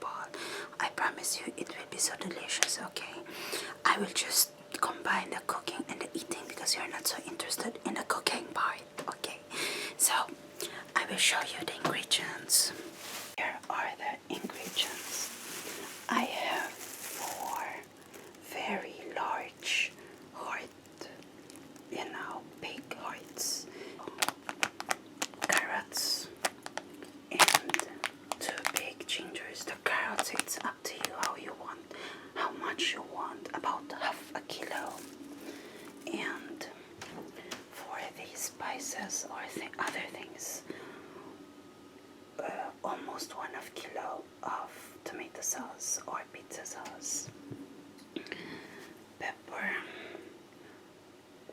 vegetable. I promise you it will be so delicious, okay? I will just combine the cooking and the eating because you're not so interested in the cooking part, okay? So, I will show you the ingredients. Here are the ingredients. I have 4 very large heart, big hearts, carrots, and 2 big gingers. The carrots, it's up to you how much you want, about half a kilo. And for these spices or other things, almost 1/2 kilo of tomato sauce or pizza sauce, pepper,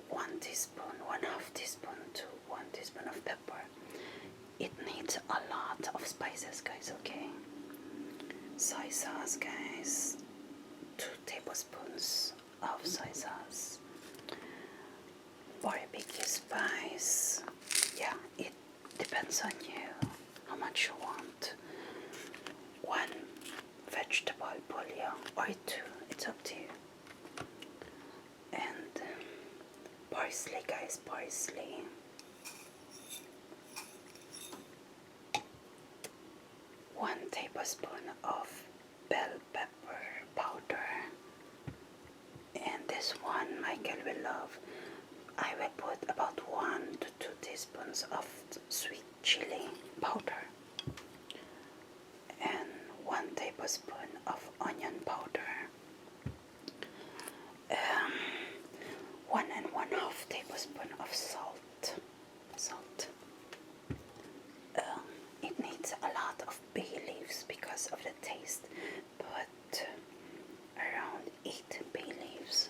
1 teaspoon, 1/2 teaspoon to 1 teaspoon of pepper. It needs a lot of spices, guys, okay? Soy sauce, guys, 2 tablespoons of soy sauce. Barbecue spice, yeah, it depends on you, how much you want. 1 vegetable bouillon or 2, it's up to you. And parsley, guys, parsley. One tablespoon of bell pepper powder. And this one Michael will love. I will put about 1 to 2 teaspoons of sweet chili powder. And 1 tablespoon of onion powder. 1 1/2 tablespoon of salt. It needs a lot of bay leaves because of the taste, but around 8 bay leaves.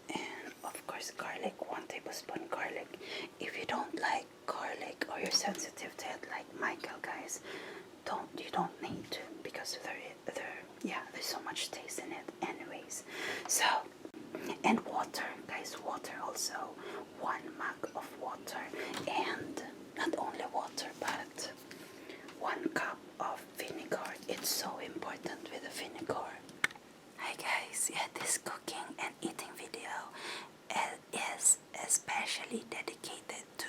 And of course garlic, 1 tablespoon garlic. If you don't like garlic or you're sensitive to it like Michael, guys, you don't need to, because there's so much taste in it anyways. So, and water, guys, water also, 1 mug of water, and not only water but 1 cup of vinegar. It's so important with the vinegar. Hi guys, yeah, this cooking and eating video is especially dedicated to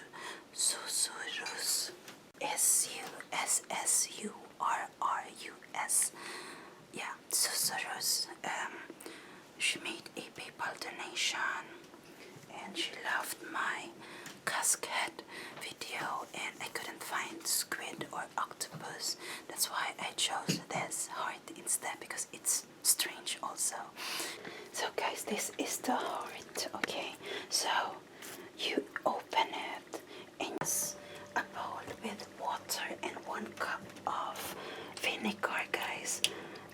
Sussurrus. Sussurrus. Yeah, Sussurrus. She made a PayPal donation and she loved my cascade video, and I couldn't find squid or octopus. That's why I chose this heart instead, because it's strange also. So guys, this is the heart, okay? So you open it and it's a bowl with water and 1 cup of vinegar, guys.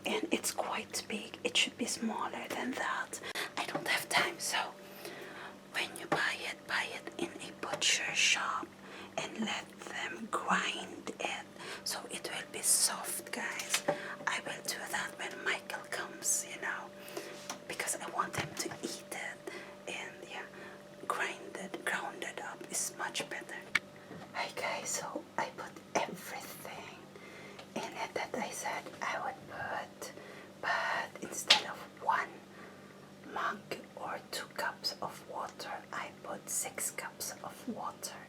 And it's quite big. It should be smaller than that. I don't have time, so when you buy it in a butcher shop and let them grind it so it will be soft, guys. I will do that when Michael comes, because I want him to eat it. And yeah, grounded up is much better. Hi guys, so I put everything in it that I said I would put, but instead of 1 mug or 2 cups of water, I put 6 cups of water.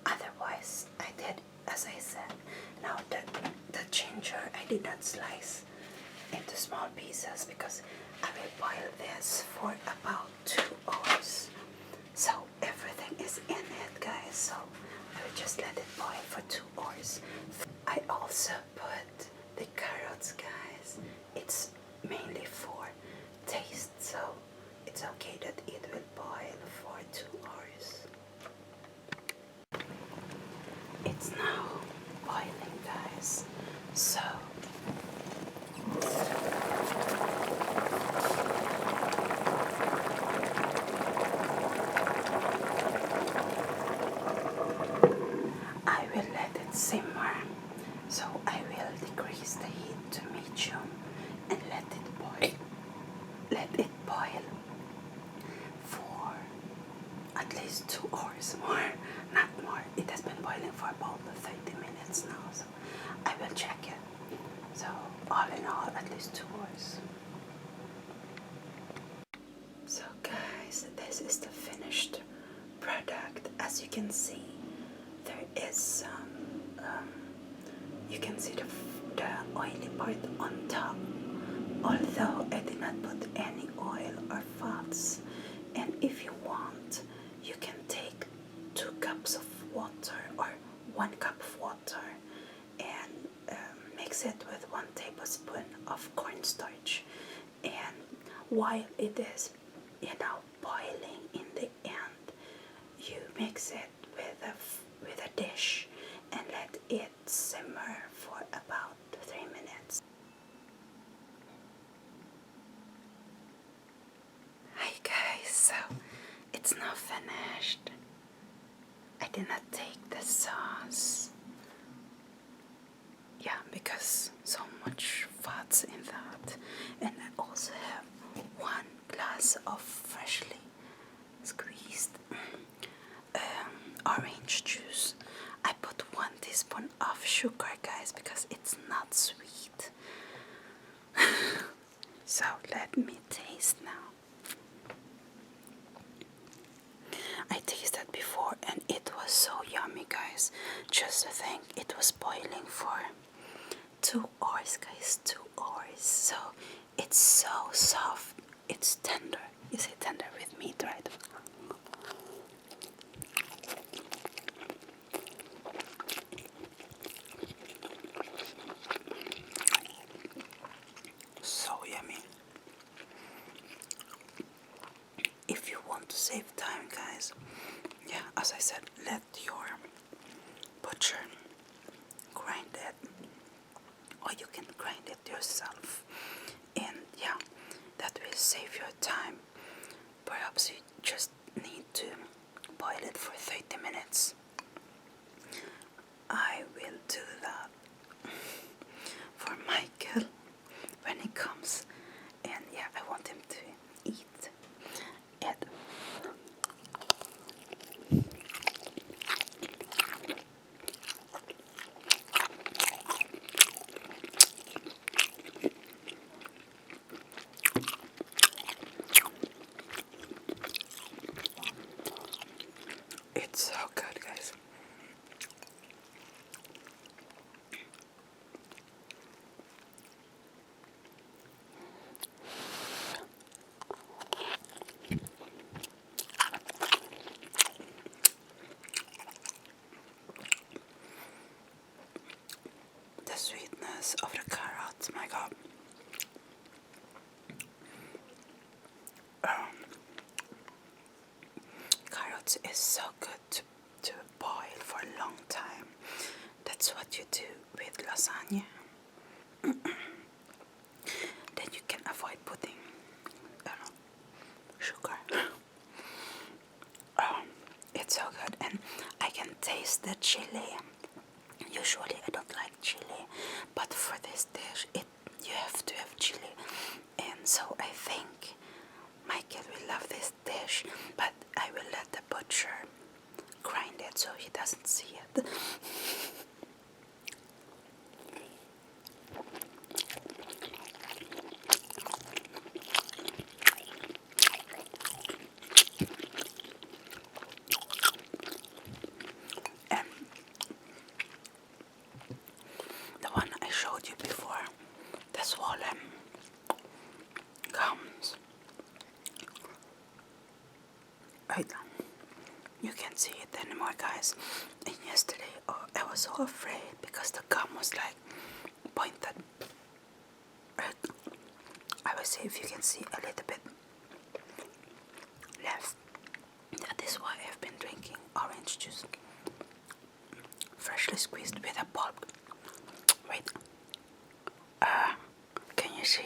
Otherwise, I did as I said. Now the ginger, I did not slice into small pieces because I will boil this for about 2 hours. So everything is in it, guys. So I will just let it boil for 2 hours. I also put the carrots, guys. It's mainly for taste, so it's okay that it will boil for 2 hours. It's now boiling, guys. So I will let it simmer. So I will decrease the heat to medium and let it boil. Let it boil for at least 2 hours more, not more. It has been boiling for about 30 minutes now, so I will check it. So at least 2 hours. So guys, this is the finished product. As you can see, there is some, you can see the oily part on top, although I did not put any oil or fats. And if you want, you can take 2 cups of water or 1 cup of water and mix it with 1 tablespoon of cornstarch. And while it is, boiling in the end, you mix it with a dish and let it simmer for about 3 minutes. Hi guys, so it's now finished. I did not take the sauce. Yeah, because so much fats in that. And I also have 1 glass of freshly squeezed orange juice. I put 1 teaspoon of sugar, guys, because it's not sweet. So let me taste now. I tasted before and it was so yummy, guys. Just to think, it was boiling for 2 hours, guys, 2 hours. So it's so soft, it's tender. You say tender with meat, right? So yummy. If you want to save time, guys, yeah, as I said, let your butcher grind it, or you can grind it yourself. And yeah, that will save your time. Perhaps you just need to boil it for 30 minutes. I will do that for Michael when he comes, and yeah, I want him to eat it. It's so good, guys. The sweetness of the carrots, my God. Carrots is so good to boil for a long time. That's what you do with lasagna. Then you can avoid putting sugar. It's so good, and I can taste the chili. Usually I don't like chili, but for this dish you have to have chili, and so I think Michael will love this dish, but I will let the butcher grind it so he doesn't see it. And the one I showed you before, the swollen gums. Right, you can't see it anymore, guys. And yesterday, I was so afraid because the gum was like pointed. Right, I will see if you can see a little bit left. That is why I've been drinking orange juice, freshly squeezed with a pulp. Wait, can you see?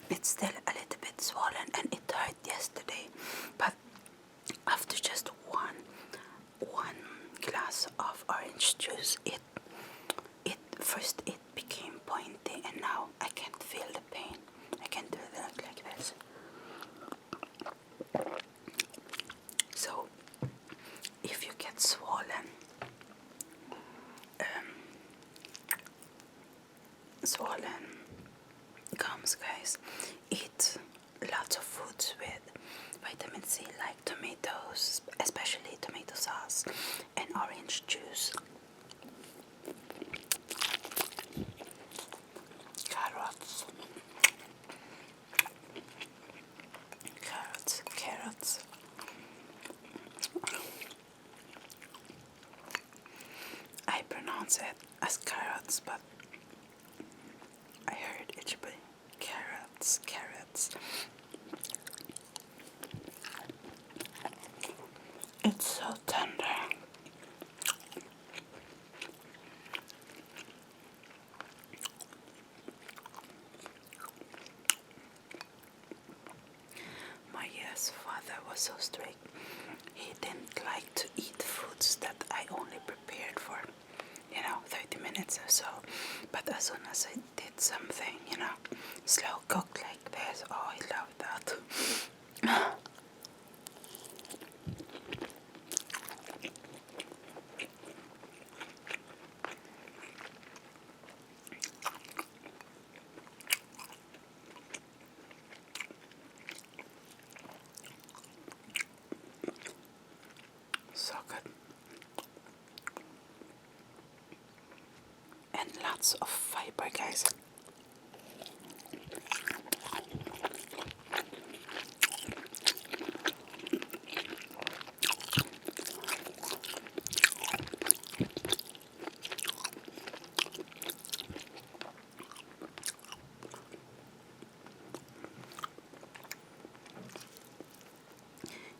It's still a little bit swollen and it hurt yesterday, but after just one glass of orange juice, it first it became pointy, and now I can't feel the pain. I can do that like this. So swollen gums, guys, eat lots of foods with vitamin C, like tomatoes, especially tomato sauce, and orange juice. Carrots. I pronounce it as carrots, but I heard it should be carrots. It's so tender. My father was so strict. He didn't like to eat foods that I only prepared for, 30 minutes or so. But as soon as I did something, slow cook like this, oh, I love that. So good. And lots of fiber, guys.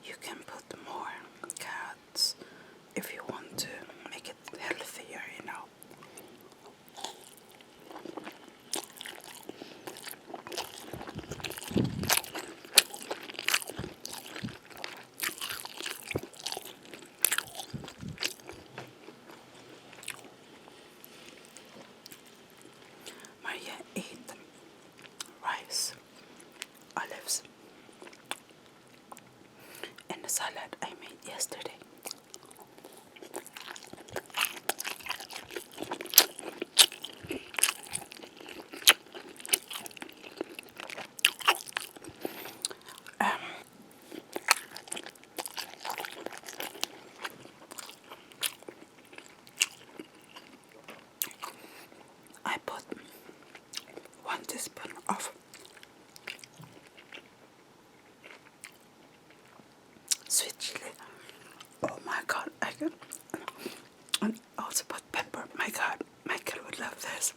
You can put more carrots if you want to make it healthier, Maria ate rice, olives, and the salad I made yesterday. I put 1 teaspoon of sweet chili. Oh my god, I can. And also put pepper. My god, Michael would love this.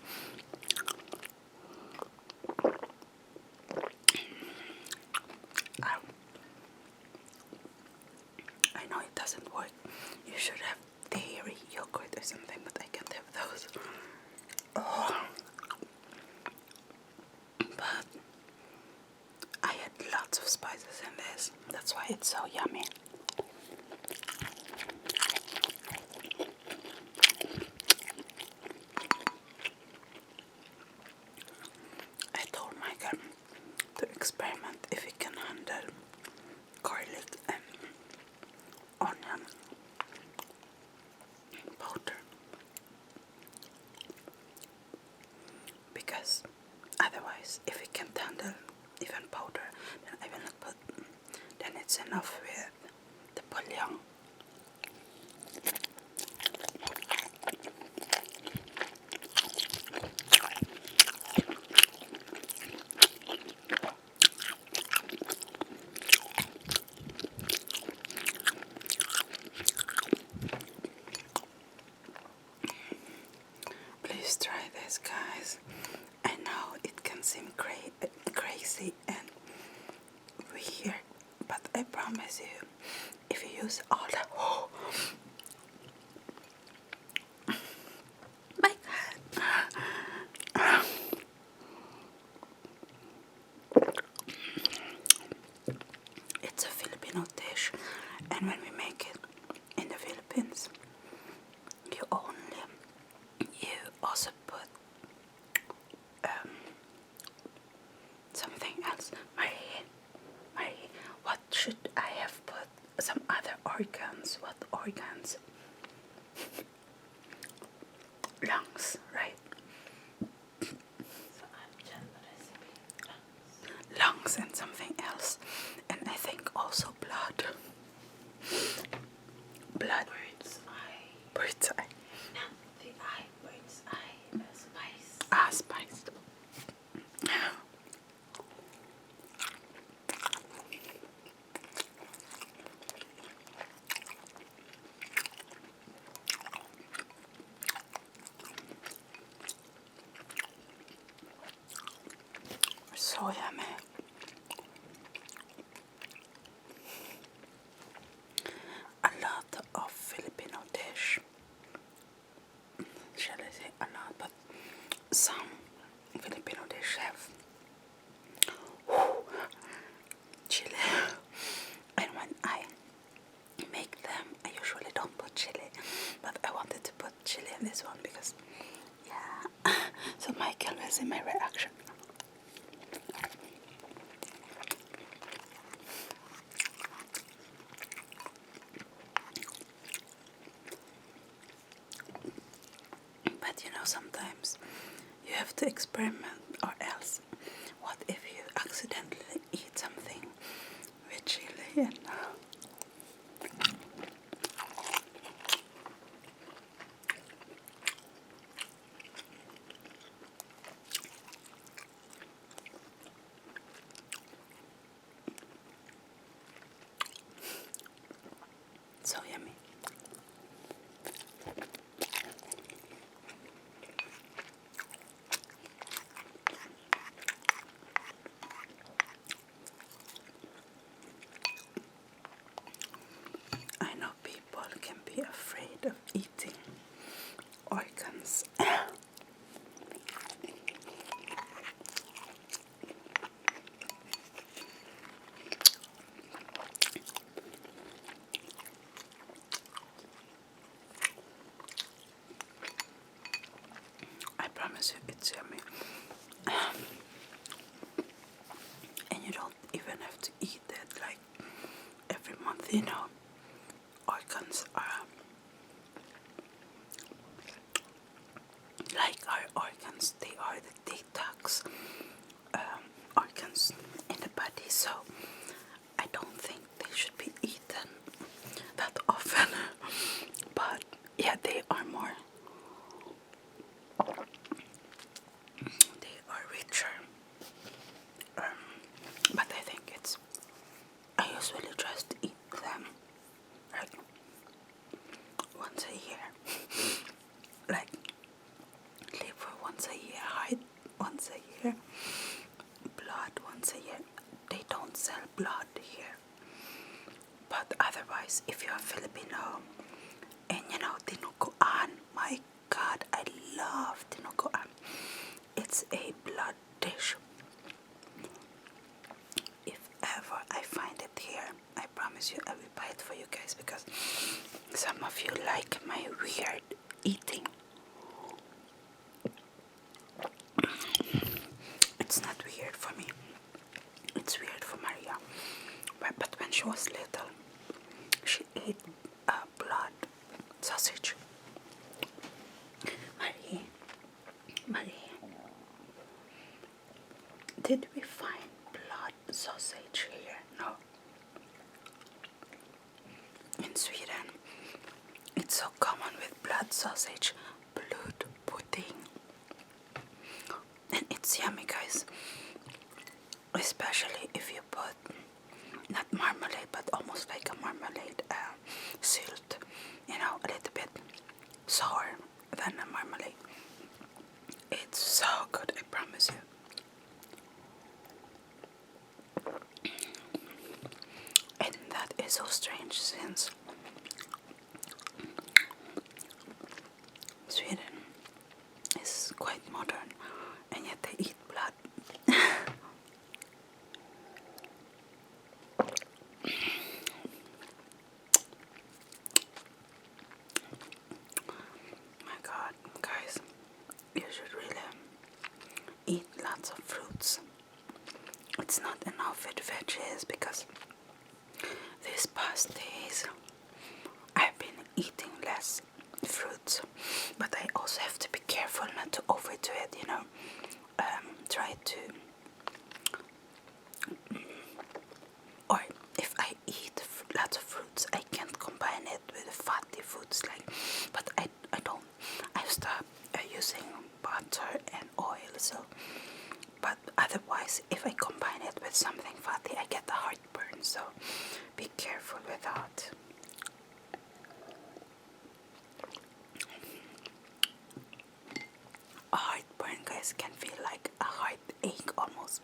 I know it doesn't work. You should have dairy yogurt or something, but I can't have those. Oh. But I had lots of spices in this. That's why it's so yummy. I told Michael to experiment if he can handle garlic and onion powder, because otherwise, if he can't handle even powder, then I will not put. Then it's enough with the bouillon. Please try this, guys. I know it can seem crazy and weird, but I promise you, if you use all the my god, it's a Filipino dish, and when we make it in the Philippines, you also put something else. Marie, what should I have put? Some other organs. What organs? Lungs, right? so yummy. A lot of Filipino dish, shall I say a lot, but some Filipino dish have chili, and when I make them I usually don't put chili, but I wanted to put chili in this one because yeah. So Michael will see my reaction. But you know, sometimes you have to experiment, or else what if you accidentally eat something with chili and so yummy. I know people can be afraid of eating organs. I promise you it's yummy. And you don't even have to eat it like every month, you know. Organs are like our organs, they are the detox organs in the body, so I don't think they should be eaten that often. But yeah, they are more, they are richer. But I think I usually just eat them like once a year. Like liver once a year, heart once a year, blood once a year. They don't sell blood here. But otherwise, if you're Filipino and you know tinuguan, my God, I love tinuguan. It's a blood dish. If ever I find it here, I promise you I will buy it for you guys, because some of you like my weird eating. It's not weird for me. It's weird for Maria. But when she was little, she ate blood sausage. Marie, did we find blood sausage here? No. In Sweden, it's so common with blood sausage, blood pudding. And it's yummy, guys. Especially if you put not marmalade, but almost like a marmalade syrup, you know, a little bit sour than a marmalade. It's so good, I promise you. And that is so strange, since Sweden is quite modern and yet they eat blood. My God, guys, you should really eat lots of fruits. It's not enough with veggies, because these past days I've been eating less fruits, but I also have to be careful not to overdo it, you know. Try to, or if I eat lots of fruits, I can't combine it with fatty foods, like, but I don't, I've stopped using butter and oil, so, but otherwise, if I combine it with something fatty, I get the heartburn, so be careful with that. A heartburn, guys, can feel like a heartache almost.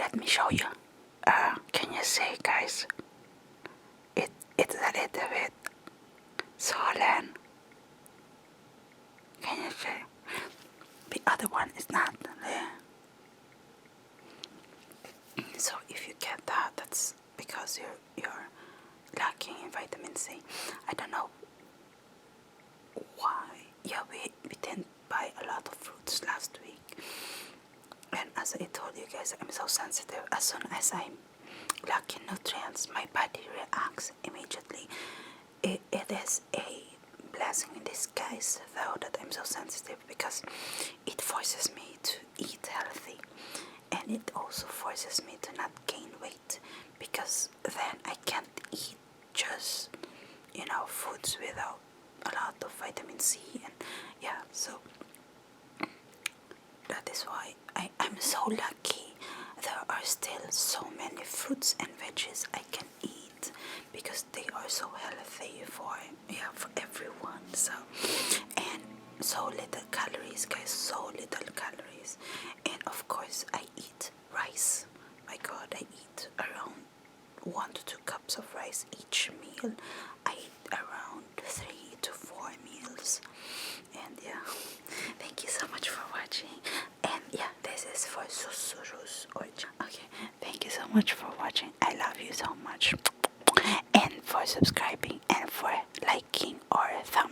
let me show you. Can you see, guys? It's a little bit swollen. Can you see? The other one is not there. So if you get that, that's because you're lacking in vitamin C. I don't know why. Yeah, we didn't buy a lot of fruits last week. And as I told you guys, I'm so sensitive. As soon as I'm lacking nutrients, my body reacts immediately. It is a blessing in disguise, though, that I'm so sensitive, because it forces me to eat healthy, and it also forces me to not gain weight, because then I can't eat just foods without a lot of vitamin C. And yeah, so that is why I'm so lucky there are still so many fruits and veggies I can eat, because they are so healthy for everyone. So, and so little calories, guys, so little calories. And of course I eat rice. My god, I eat around 1 to 2 cups of rice each meal. I eat around 3 to 4 meals. And yeah, thank you so much for watching. And yeah, this is for susurros or okay, thank you so much for watching. I love you so much, and for subscribing and for liking or thumb